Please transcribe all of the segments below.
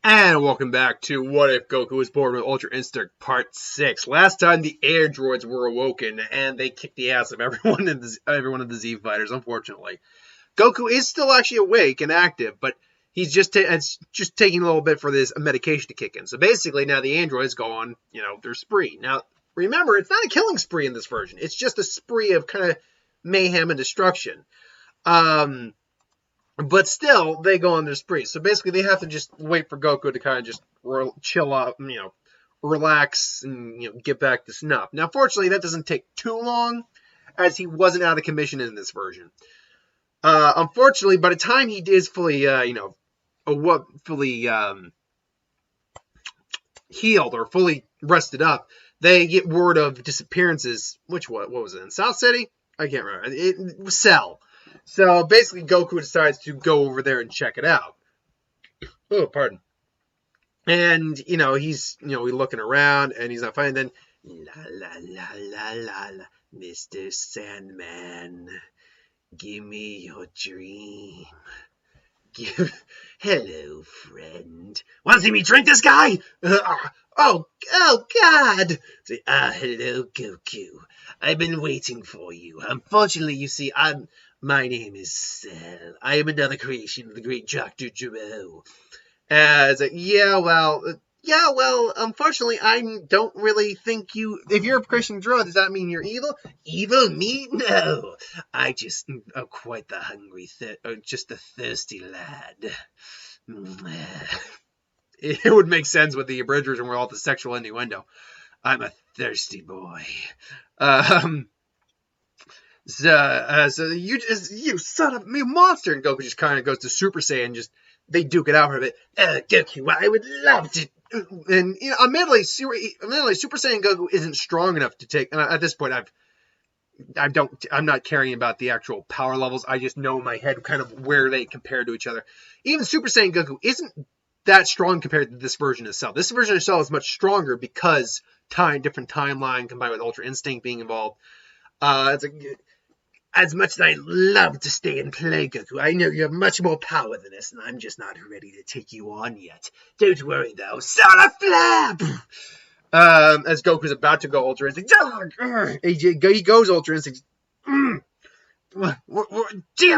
And welcome back to What If Goku Was Born with Ultra Instinct Part 6. Last time the androids were awoken and they kicked the ass of everyone of the Z fighters, unfortunately. Goku is still actually awake and active, but he's just taking a little bit for this medication to kick in. So basically now the androids go on, their spree. Now, remember, it's not a killing spree in this version. It's just a spree of kind of mayhem and destruction. But still, they go on their spree. So basically, they have to just wait for Goku to kind of just chill out, relax, and get back to snuff. Now, fortunately, that doesn't take too long, as he wasn't out of commission in this version. Unfortunately, by the time he is fully, fully healed or fully rested up, they get word of disappearances. What was it, in South City? I can't remember. It was Cell. So basically, Goku decides to go over there and check it out. Oh, pardon. And, he's, looking around and he's not finding. Then, la, Mr. Sandman, give me your dream. Hello, friend. Want to see me drink this guy? Oh, God. Say, hello, Goku. I've been waiting for you. Unfortunately, you see, my name is Cell. I am another creation of the great Dr. Gero. It's like, well, unfortunately, I don't really think you... If you're a creation of Gero, does that mean you're evil? Evil? Me? No. I just am quite the hungry, just a thirsty lad. It would make sense with the abridgers and with all the sexual innuendo. I'm a thirsty boy. So you son of a monster, and Goku just kind of goes to Super Saiyan. They duke it out for a bit. Goku, I would love to. And admittedly, Super Saiyan Goku isn't strong enough to take. At this point, I'm not caring about the actual power levels. I just know in my head kind of where they compare to each other. Even Super Saiyan Goku isn't that strong compared to this version of Cell. This version of Cell is much stronger because different timeline combined with Ultra Instinct being involved. It's like, as much as I love to stay and play, Goku, I know you have much more power than us, and I'm just not ready to take you on yet. Don't worry, though. Solar Flap! As Goku's about to go Ultra Instinct, he goes Ultra Instinct. Damn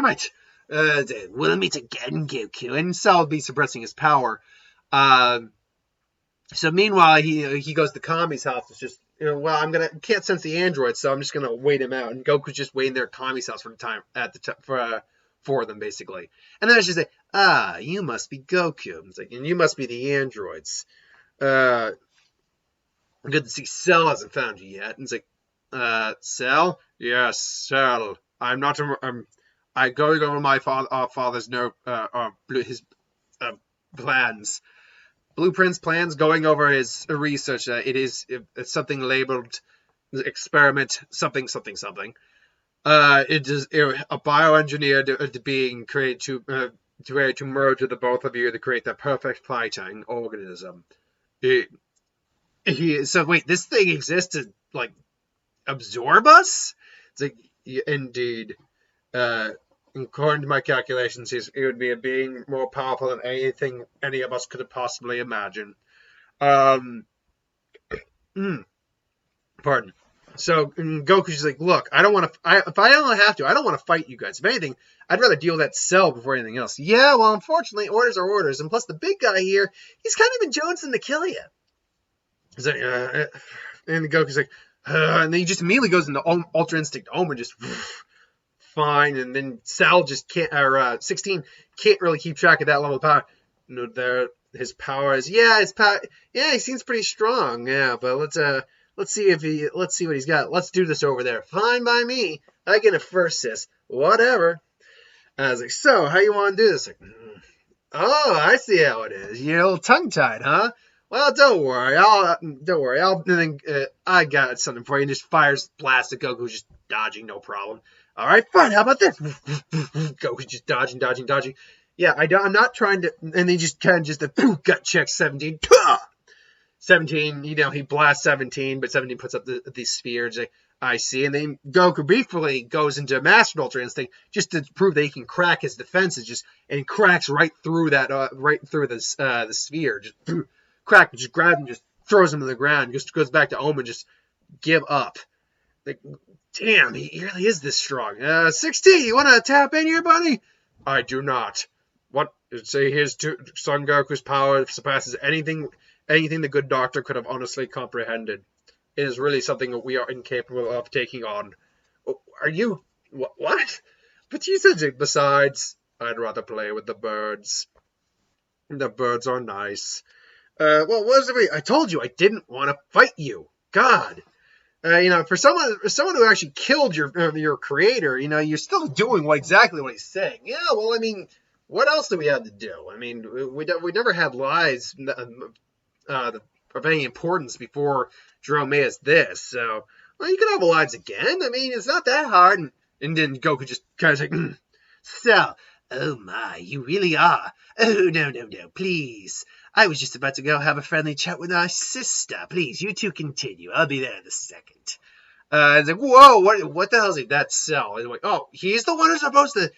it! We'll meet again, Goku. And Cell will be suppressing his power. So meanwhile, he goes to Kami's house. It's just, can't sense the android, so I'm just gonna wait him out. And Goku's just waiting there at Kami's house for them, basically. And then it's just like, you must be Goku. It's like, and you must be the androids. Good to see Cell hasn't found you yet. And it's like, Cell? Yes, Cell. I'm not. I going over my father's his plans. Blueprints, plans, going over his research. It's something labeled experiment something. It is a bioengineered being created to merge with the both of you to create the perfect fighting organism. So wait, this thing exists to absorb us? It's like, indeed. According to my calculations, it would be a being more powerful than anything any of us could have possibly imagined. Pardon. So Goku's just like, look, I don't want to. If I don't have to, I don't want to fight you guys. If anything, I'd rather deal with that Cell before anything else. Yeah, well, unfortunately, orders are orders, and plus the big guy here, he's kind of been jonesing to kill you. He's like, and Goku's like, and then he just immediately goes into Ultra Instinct Oma, just. Fine, and then Cell just can't, or 16 can't really keep track of that level of power. His power is, he seems pretty strong, but let's see what he's got. Let's do this over there. Fine by me. I get a first sis. Whatever. I was like, so how you want to do this? Like, oh, I see how it is. You're a little tongue-tied, huh? Well, don't worry. I got something for you. And just fires blast at Goku, just dodging, no problem. All right, fine. How about this? Goku's just dodging. Yeah, I'm not trying to. And then just kind of just gut check 17. 17, he blasts 17, but 17 puts up the sphere. Like, I see. And then Goku briefly goes into Master Ultra Instinct just to prove that he can crack his defenses, and cracks right through the sphere. Just crack, just grabs him, just throws him to the ground, just goes back to Omen, just give up. Like, damn, he really is this strong. 16, you want to tap in here, buddy? I do not. What? Say Son Goku's power surpasses anything the good doctor could have honestly comprehended. It is really something that we are incapable of taking on. Are you... What? But you said it. Besides, I'd rather play with the birds. The birds are nice. Well, what was it? I told you I didn't want to fight you. God. For someone who actually killed your creator, you're still doing exactly what he's saying. Yeah, well, I mean, what else do we have to do? I mean, we never had lives of any importance before Jerome made us this. So, well, you can have lives again. I mean, it's not that hard. And then Goku just kind of like, so, oh my, you really are. Oh, no, please. I was just about to go have a friendly chat with my sister. Please, you two continue. I'll be there in a second. It's like, whoa, what the hell is that Cell? And like, oh, he's the one who's supposed to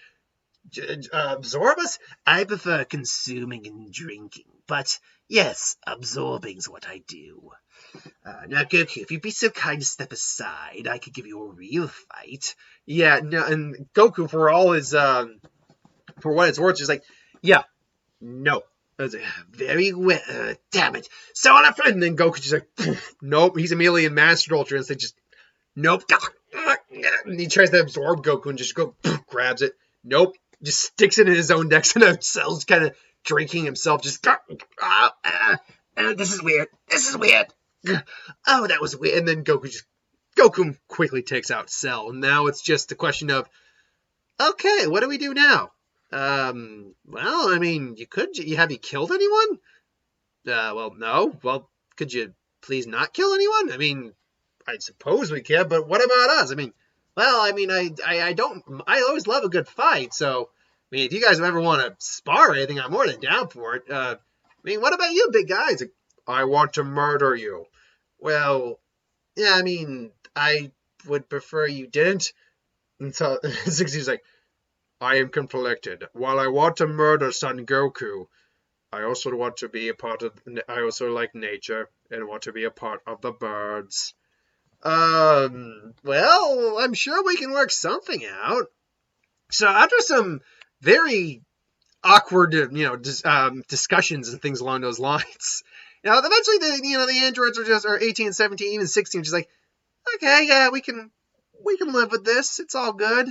absorb us? I prefer consuming and drinking. But, yes, absorbing's what I do. Now, Goku, if you'd be so kind to step aside, I could give you a real fight. Yeah, no, and Goku, for all his, for what it's worth, is like, yeah, no. I was like, very well, damn it. So on a friend, and then Goku just like, nope, he's immediately in Master Ultra, and they just, nope. And he tries to absorb Goku and just grabs it. Nope. Just sticks it in his own dex, and Cell's kind of drinking himself, just, this is weird. Oh, that was weird. And then Goku quickly takes out Cell, and now it's just a question of, okay, what do we do now? Well, I mean, have you killed anyone? Well, no. Well, could you please not kill anyone? I mean, I suppose we can, but what about us? I mean, well, I mean, I always love a good fight, so, I mean, if you guys ever want to spar or anything, I'm more than down for it. I mean, what about you, big guys? I want to murder you. Well, yeah, I mean, I would prefer you didn't. And so, 60's like, I am conflicted. While I want to murder Son Goku, I also want to be a part of... I also like nature and want to be a part of the birds. Well, I'm sure we can work something out. So after some very awkward, discussions and things along those lines, eventually the androids are 18 and 17, even 16, just like, okay, yeah, we can live with this. It's all good.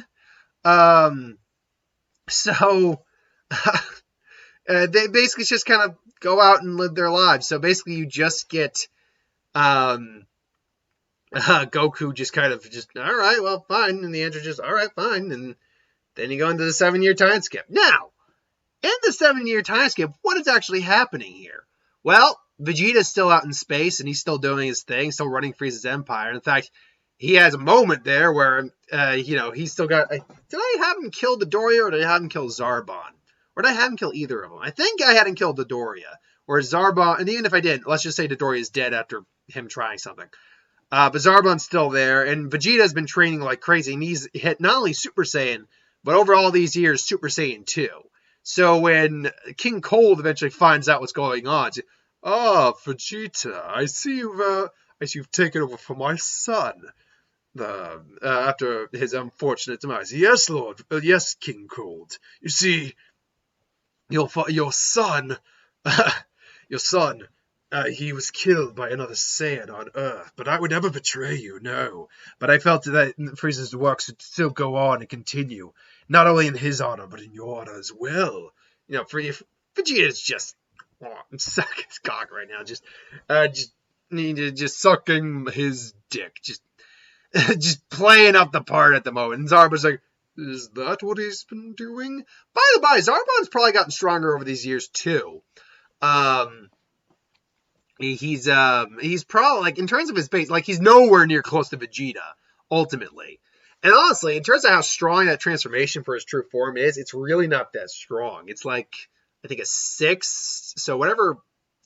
So, they basically just kind of go out and live their lives. So basically you just get, Goku just kind of all right, well, fine. And the android just, all right, fine. And then you go into the 7-year time skip. Now, in the 7-year time skip, what is actually happening here? Well, Vegeta's still out in space and he's still doing his thing, still running Frieza's empire. In fact, he has a moment there where, he's still got... did I have him kill Dodoria or did I have him kill Zarbon? Or did I have him kill either of them? I think I had him kill Dodoria. Or Zarbon... And even if I didn't, let's just say Dodoria is dead after him trying something. But Zarbon's still there. And Vegeta's been training like crazy. And he's hit not only Super Saiyan, but over all these years, Super Saiyan 2. So when King Cold eventually finds out what's going on, it's, Vegeta, I see you've taken over for my son. After his unfortunate demise. Yes, Lord. Yes, King Cold. You see, your son, he was killed by another Saiyan on Earth, but I would never betray you, no. But I felt that Frieza's work should still go on and continue, not only in his honor, but in your honor as well. Vegeta's just, I'm sucking his cock right now, just sucking his dick, just playing up the part at the moment. And Zarba's like, is that what he's been doing? By the by, Zarbon's probably gotten stronger over these years too. He's probably, like, in terms of his base, like, he's nowhere near close to Vegeta, ultimately. And honestly, in terms of how strong that transformation for his true form is, it's really not that strong. It's like, I think a 6. So whatever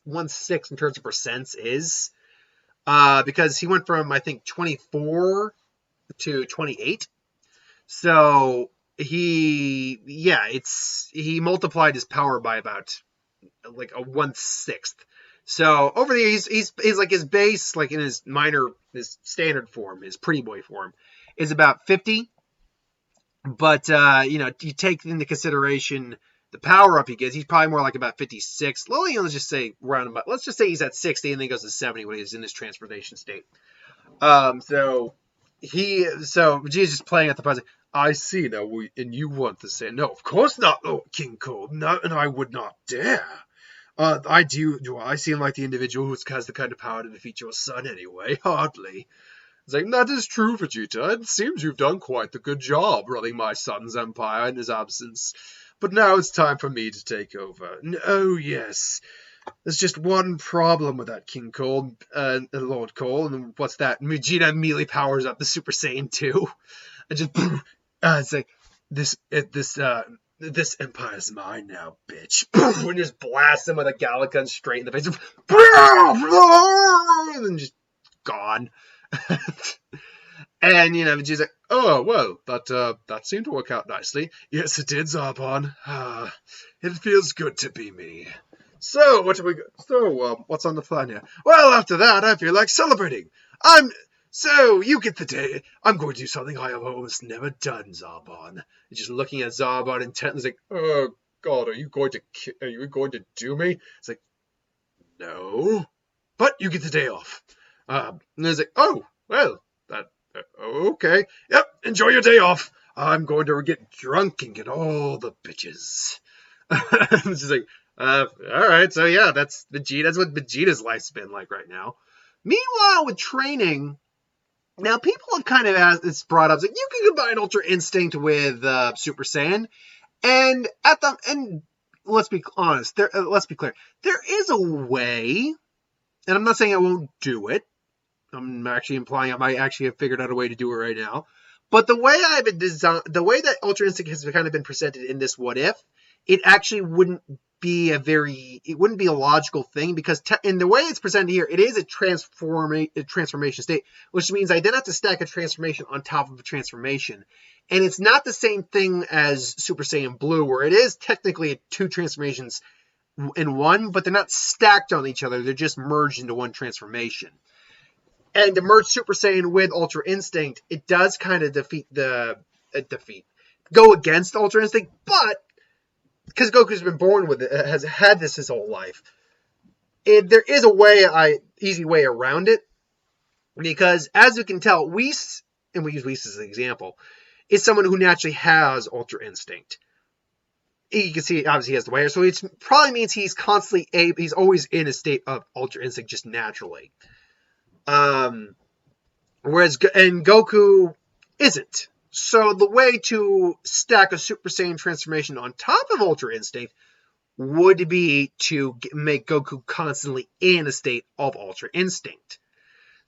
1/6 in terms of percents is, because he went from, I think, 24 to 28. So he multiplied his power by about like a 1/6. So over the years, he's like his base, like in his standard form, his pretty boy form, is about 50. But you take into consideration the power up he gets, he's probably more like about 56. Lily, let's just say let's just say he's at 60 and then he goes to 70 when he's in his transformation state. So Vegeta's just playing at the present. I see now, and you want to say no? Of course not, oh King Cold. No, and I would not dare. Do I seem like the individual who has the kind of power to defeat your son anyway? Hardly. It's like, that is true, Vegeta. It seems you've done quite the good job running my son's empire in his absence. But now it's time for me to take over. Oh, yes. There's just one problem with that, King Cole, Lord Cole, and what's that? Vegeta immediately powers up the Super Saiyan 2. And just, it's like, this empire's mine now, bitch. And just blast him with a Galick gun straight in the face. And then just gone. And, Vegeta's like, oh, well, that seemed to work out nicely. Yes, it did, Zarbon. It feels good to be me. So, what's on the plan here? Well, after that, I feel like celebrating. So, you get the day. I'm going to do something I have almost never done, Zarbon. And just looking at Zarbon intently, like, oh, God, are you going to do me? It's like, no. But you get the day off. And it's like, oh, well, okay. Yep, enjoy your day off. I'm going to get drunk and get all the bitches. It's just like, all right, so yeah, that's Vegeta. That's what Vegeta's life's been like right now. Meanwhile, with training, now people have kind of it's brought up, like, you can combine Ultra Instinct with Super Saiyan, and let's be honest, let's be clear, there is a way, and I'm not saying I won't do it. I'm actually implying I might actually have figured out a way to do it right now. But the way the way that Ultra Instinct has kind of been presented in this What If, it actually wouldn't be a logical thing, because in the way it's presented here, it is a transformation state, which means I then have to stack a transformation on top of a transformation. And it's not the same thing as Super Saiyan Blue, where it is technically two transformations in one, but they're not stacked on each other. They're just merged into one transformation. And to merge Super Saiyan with Ultra Instinct, it does kind of go against Ultra Instinct, but because Goku's been born with it, has had this his whole life, there is a easy way around it, because as you can tell, Whis, and we use Whis as an example, is someone who naturally has Ultra Instinct. You can see, obviously, he has the way, so it probably means he's always in a state of Ultra Instinct just naturally. Whereas Goku isn't. So the way to stack a Super Saiyan transformation on top of Ultra Instinct would be to make Goku constantly in a state of Ultra Instinct.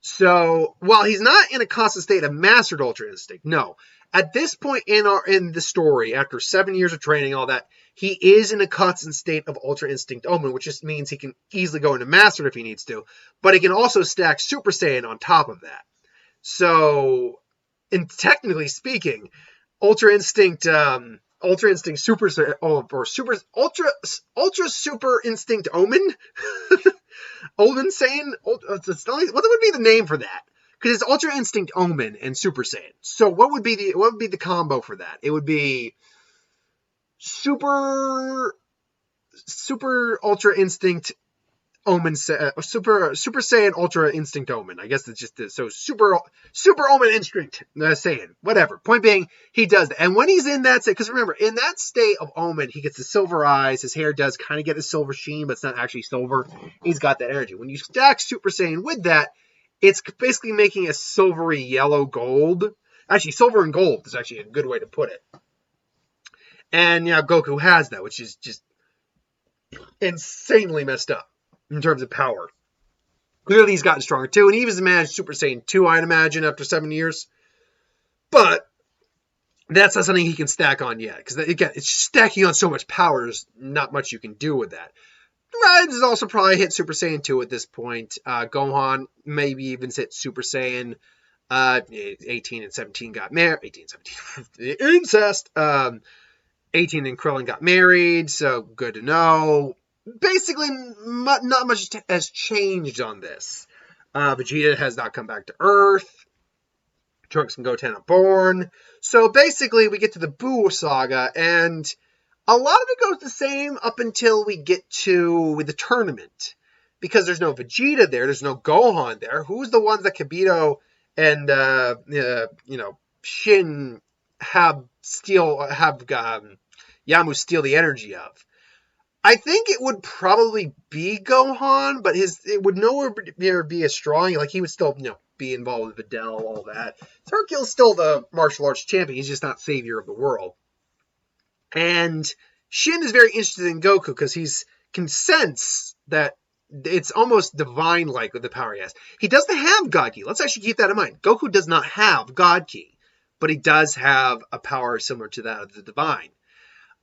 So while he's not in a constant state of mastered Ultra Instinct, no. At this point in the story, after 7 years of training, all that, he is in a constant state of Ultra Instinct Omen, which just means he can easily go into Mastered if he needs to, but he can also stack Super Saiyan on top of that. So, technically speaking, Ultra Instinct Super Ultra Super Instinct Omen, Omen Saiyan. What would be the name for that? Because it's Ultra Instinct Omen and Super Saiyan. So what would be the combo for that? It would be Super Ultra Instinct Omen, Super Saiyan Ultra Instinct Omen. I guess it's just this. So Super Omen Instinct Saiyan. Whatever. Point being, he does that. And when he's in that state, because remember, in that state of Omen, he gets the silver eyes. His hair does kind of get a silver sheen, but it's not actually silver. He's got that energy. When you stack Super Saiyan with that, it's basically making a silvery yellow gold. Actually, silver and gold is actually a good way to put it. And Goku has that, which is just insanely messed up in terms of power. Clearly, he's gotten stronger too, and he even managed Super Saiyan 2, I'd imagine, after 7 years. But that's not something he can stack on yet, because again, it's stacking on so much power. There's not much you can do with that. Raditz has also probably hit Super Saiyan 2 at this point. Gohan maybe even hit Super Saiyan. 18 and 17 got married. 18, 17, incest. 18 and Krillin got married, so good to know. Basically, not much has changed on this. Vegeta has not come back to Earth. Trunks and Goten are born. So basically, we get to the Buu saga, and a lot of it goes the same up until we get to the tournament. Because there's no Vegeta there's no Gohan there. Who's the ones that Kibito and Shin have Yamu steal the energy of? I think it would probably be Gohan, but it would nowhere near be as strong. Like, he would still, be involved with Videl, all that. Hercule's still the martial arts champion. He's just not savior of the world. And Shin is very interested in Goku because he can sense that it's almost divine-like with the power he has. He doesn't have God Ki. Let's actually keep that in mind. Goku does not have God Ki, but he does have a power similar to that of the divine.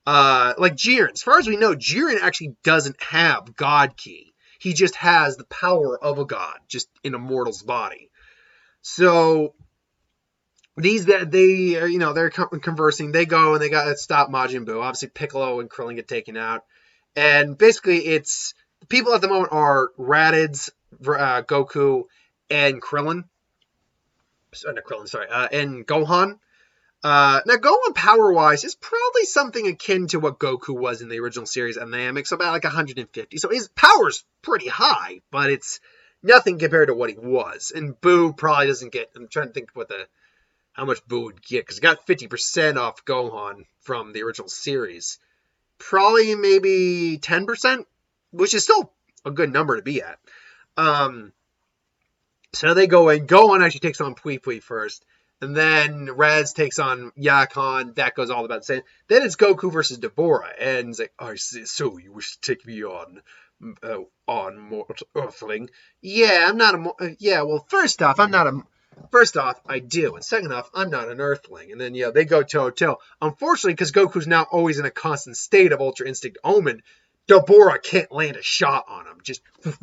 Like Jiren. As far as we know, Jiren actually doesn't have God Ki. He just has the power of a god, just in a mortal's body. So they're conversing. They go and they got to stop Majin Buu. Obviously, Piccolo and Krillin get taken out. And basically, it's the people at the moment are Raditz, Goku, and Krillin. Not Krillin, sorry. And Gohan. Now, Gohan power-wise is probably something akin to what Goku was in the original series and Namek, so about like 150. So his power's pretty high, but it's nothing compared to what he was. And Buu probably doesn't get... I'm trying to think how much Buu would get, because he got 50% off Gohan from the original series. Probably maybe 10%, which is still a good number to be at. So they go in. Gohan actually takes on Pui Pui first. And then Raditz takes on Yakon. That goes all about the same. Then it's Goku versus Deborah. And it's like, I see, so you wish to take me on mortal Earthling? Yeah, I'm not a... yeah, well, first off, I do. And second off, I'm not an Earthling. And then, they go toe-to-toe. Unfortunately, because Goku's now always in a constant state of Ultra Instinct Omen, Deborah can't land a shot on him. Just... it's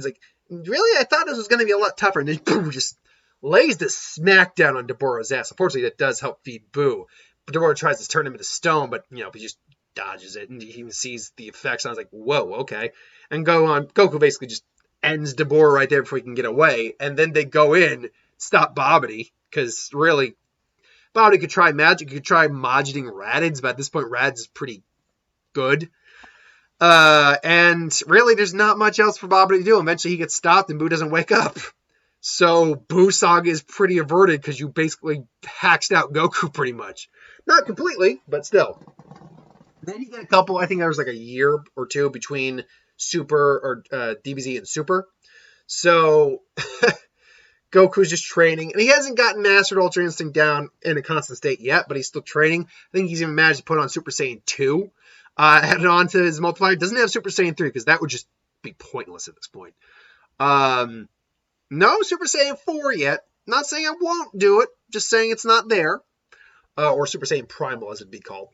like... Really? I thought this was going to be a lot tougher. And then Boo just lays the smackdown on Deborah's ass. Unfortunately, that does help feed Boo. But Deborah tries to turn him into stone, but, he just dodges it. And he even sees the effects. And I was like, whoa, okay. And Goku basically just ends Deborah right there before he can get away. And then they go in, stop Babidi. Because, really, Babidi could try magic. He could try Majiting Raditz. But at this point, Raditz is pretty good. And really, there's not much else for Babidi to do. Eventually, he gets stopped and Buu doesn't wake up. So, Buu Saga is pretty averted because you basically hacked out Goku pretty much. Not completely, but still. Then you get a couple, I think there was like a year or two between Super, or DBZ and Super. So, Goku's just training. And he hasn't gotten Mastered Ultra Instinct down in a constant state yet, but he's still training. I think he's even managed to put on Super Saiyan 2. Added on to his multiplier. Doesn't have Super Saiyan 3 because that would just be pointless at this point. No Super Saiyan 4 yet. Not saying I won't do it. Just saying it's not there. Or Super Saiyan Primal as it'd be called.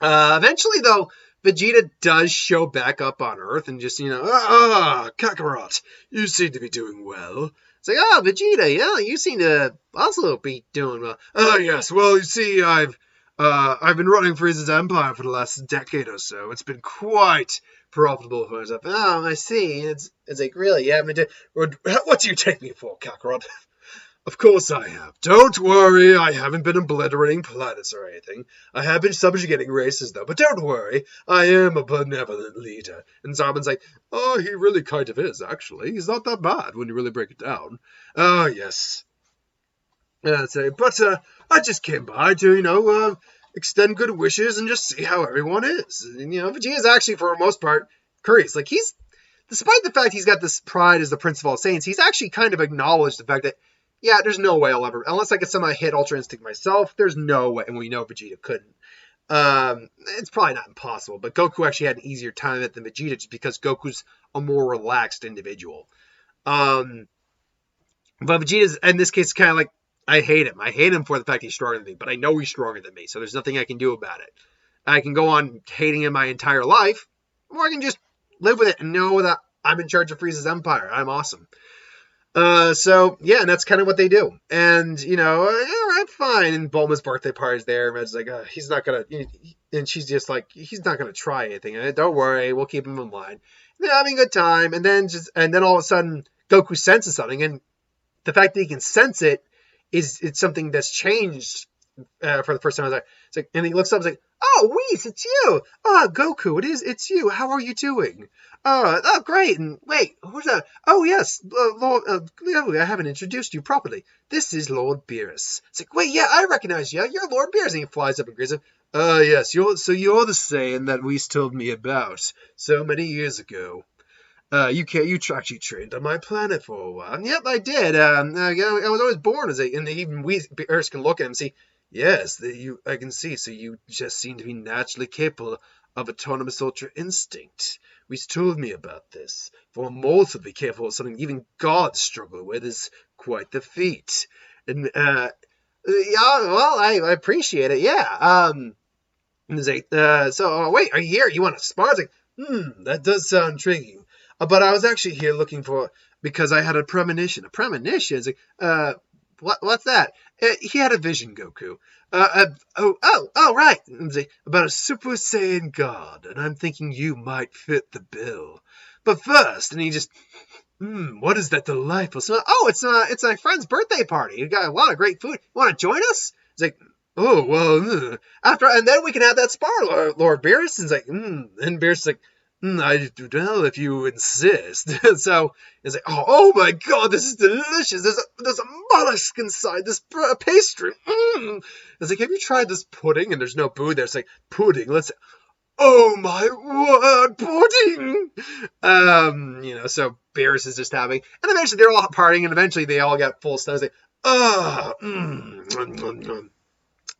Eventually though, Vegeta does show back up on Earth and just, Kakarot, you seem to be doing well. It's like, Vegeta, yeah, you seem to also be doing well. Oh, yes, well, you see, I've been running Frieza's empire for the last decade or so. It's been quite profitable for myself. Oh, I see. It's like, really? Yeah, what do you take me for, Kakarot? Of course I have. Don't worry, I haven't been obliterating planets or anything. I have been subjugating races, though, but don't worry, I am a benevolent leader. And Zarbon's like, oh, he really kind of is, actually. He's not that bad when you really break it down. Oh, yes. But I just came by to, extend good wishes and just see how everyone is. And, Vegeta's actually, for the most part, curious. Like, despite the fact he's got this pride as the Prince of All Saints, he's actually kind of acknowledged the fact that, yeah, there's no way I'll ever, unless I could somehow hit Ultra Instinct myself, there's no way, and we know Vegeta couldn't. It's probably not impossible, but Goku actually had an easier time of it than Vegeta just because Goku's a more relaxed individual. But Vegeta's, in this case, kind of like, I hate him. I hate him for the fact he's stronger than me, but I know he's stronger than me, so there's nothing I can do about it. I can go on hating him my entire life, or I can just live with it and know that I'm in charge of Frieza's empire. I'm awesome. So yeah, and that's kind of what they do. And all right, fine. And Bulma's birthday party's there. And Red's like, he's not gonna. And she's just like, he's not gonna try anything. Don't worry, we'll keep him in line. And they're having a good time. And then all of a sudden, Goku senses something, and the fact that he can sense it's something that's changed for the first time. It's like, and he looks up, and he's like, "Oh, Whis, it's you! Oh, Goku, it's you. How are you doing? Oh, great! And wait, who's that? Oh, yes, Lord. I haven't introduced you properly. This is Lord Beerus." It's like, wait, yeah, I recognize you. You're Lord Beerus. And he flies up and greets him. Yes, you're the Saiyan that Whis told me about so many years ago. You actually trained on my planet for a while. And yep, I did. I was always born as and even Earth can look at him and see, yes, I can see. So you just seem to be naturally capable of autonomous ultra instinct. He's told me about this. For a mole to be capable of something even gods struggle with is quite the feat. And yeah, well, I appreciate it. Yeah. And he's like, wait, are you here? You want to spar? I was like, that does sound intriguing. But I was actually here because I had a premonition. A premonition? It's like, what's that? He had a vision, Goku. Right. It's like, about a Super Saiyan God, and I'm thinking you might fit the bill. But first, and he just, what is that delightful smell? Oh, it's my friend's birthday party. You got a lot of great food. You want to join us? It's like, oh, well, and then we can have that spar, Lord Beerus. And it's like, and Beerus is like, I do know if you insist. So it's like, oh my God, this is delicious. There's a mollusk inside this pastry. It's like, have you tried this pudding? And there's no boo there. It's like, pudding. Oh my word, pudding. So Beerus is just having, and eventually they're all partying, and eventually they all get full stuff. It's like,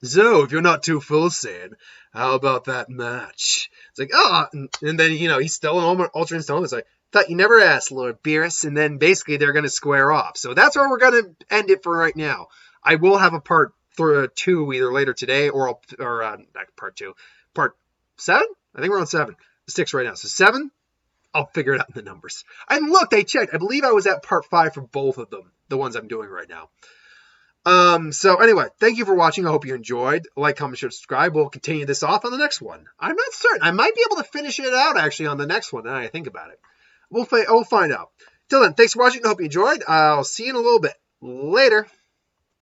so, if you're not too full, Saiyan, how about that match? It's like, and then, he's still an Ultra Instinct. It's like, thought you never asked, Lord Beerus, and then basically they're going to square off. So that's where we're going to end it for right now. I will have a part 2 either later today or not part 2. Part 7? I think we're on 7. The 6 right now. So 7, I'll figure it out in the numbers. And look, I checked. I believe I was at part 5 for both of them, the ones I'm doing right now. So anyway, thank you for watching. I hope you enjoyed. Like, comment, share, subscribe. We'll continue this off on the next one. I'm not certain. I might be able to finish it out actually on the next one. Now I think about it. We'll find out. Till then, thanks for watching. I hope you enjoyed. I'll see you in a little bit. Later.